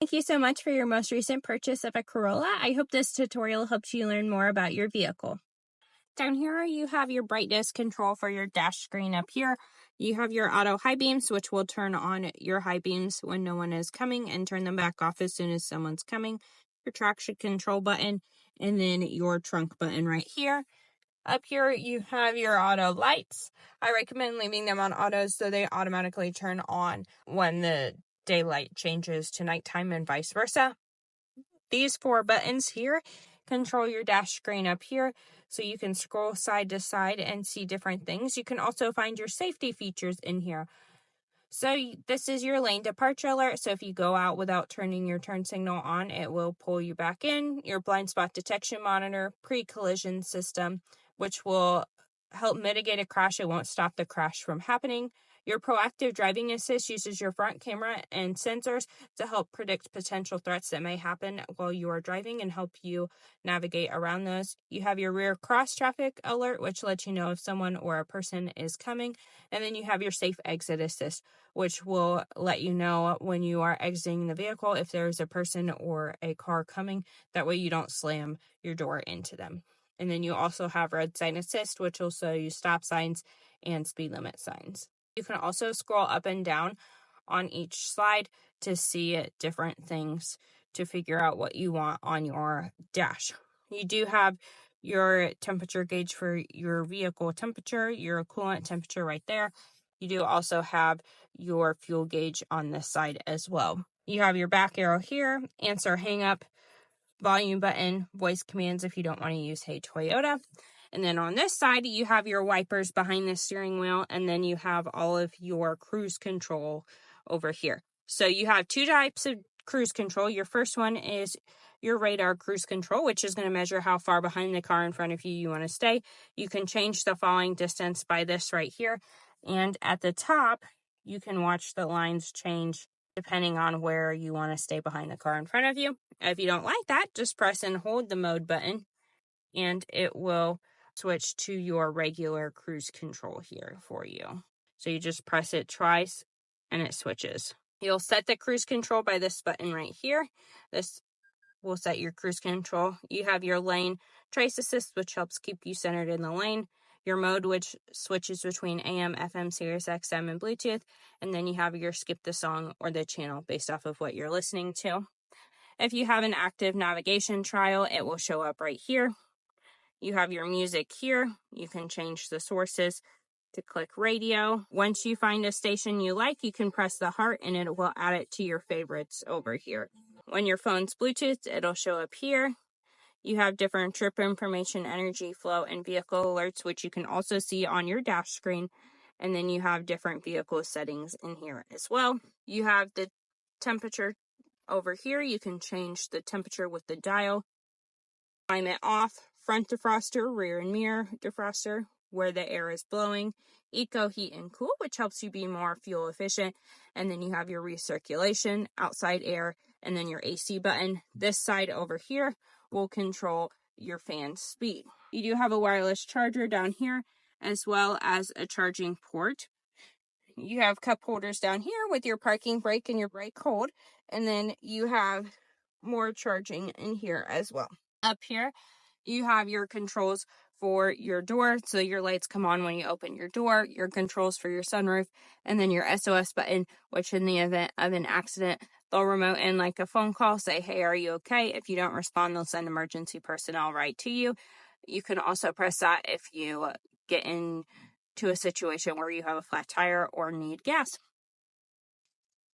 Thank you so much for your most recent purchase of a Corolla. I hope this tutorial helps you learn more about your vehicle. Down here, you have your brightness control for your dash screen up here. You have your auto high beams, which will turn on your high beams when no one is coming and turn them back off as soon as someone's coming. Your traction control button, and then your trunk button right here. Up here, you have your auto lights. I recommend leaving them on auto so they automatically turn on when the daylight changes to nighttime and vice versa. These 4 buttons here control your dash screen up here, so you can scroll side to side and see different things. You can also find your safety features in here. So this is your lane departure alert. So if you go out without turning your turn signal on, it will pull you back in. Your blind spot detection monitor, pre-collision system, which will help mitigate a crash. It won't stop the crash from happening. Your proactive driving assist uses your front camera and sensors to help predict potential threats that may happen while you are driving and help you navigate around those. You have your rear cross traffic alert, which lets you know if someone or a person is coming. And then you have your safe exit assist, which will let you know when you are exiting the vehicle if there's a person or a car coming. That way you don't slam your door into them. And then you also have road sign assist, which will show you stop signs and speed limit signs. You can also scroll up and down on each slide to see different things to figure out what you want on your dash. You do have your temperature gauge for your vehicle temperature, your coolant temperature right there. You do also have your fuel gauge on this side as well. You have your back arrow here, answer hang up, volume button, voice commands if you don't want to use Hey Toyota. And then on this side, you have your wipers behind the steering wheel, and then you have all of your cruise control over here. So you have 2 types of cruise control. Your first one is your radar cruise control, which is going to measure how far behind the car in front of you want to stay. You can change the following distance by this right here. And at the top, you can watch the lines change depending on where you want to stay behind the car in front of you. If you don't like that, just press and hold the mode button, and it will switch to your regular cruise control here for you. So you just press it twice and it switches. You'll set the cruise control by this button right here. This will set your cruise control. You have your lane trace assist, which helps keep you centered in the lane. Your mode, which switches between AM, FM, Sirius XM, and Bluetooth. And then you have your skip the song or the channel based off of what you're listening to. If you have an active navigation trial, it will show up right here. You have your music here. You can change the sources to click radio. Once you find a station you like, you can press the heart and it will add it to your favorites over here. When your phone's Bluetooth, it'll show up here. You have different trip information, energy flow, and vehicle alerts, which you can also see on your dash screen. And then you have different vehicle settings in here as well. You have the temperature over here. You can change the temperature with the dial. Climate off, front defroster, rear and mirror defroster, where the air is blowing, eco, heat, and cool, which helps you be more fuel efficient. And then you have your recirculation, outside air, and then your AC button. This side over here will control your fan speed. You do have a wireless charger down here, as well as a charging port. You have cup holders down here with your parking brake and your brake hold. And then you have more charging in here as well. Up here, you have your controls for your door, so your lights come on when you open your door, your controls for your sunroof, and then your SOS button, which in the event of an accident, they'll remote in like a phone call, say, hey, are you okay? If you don't respond, they'll send emergency personnel right to you. You can also press that if you get into a situation where you have a flat tire or need gas.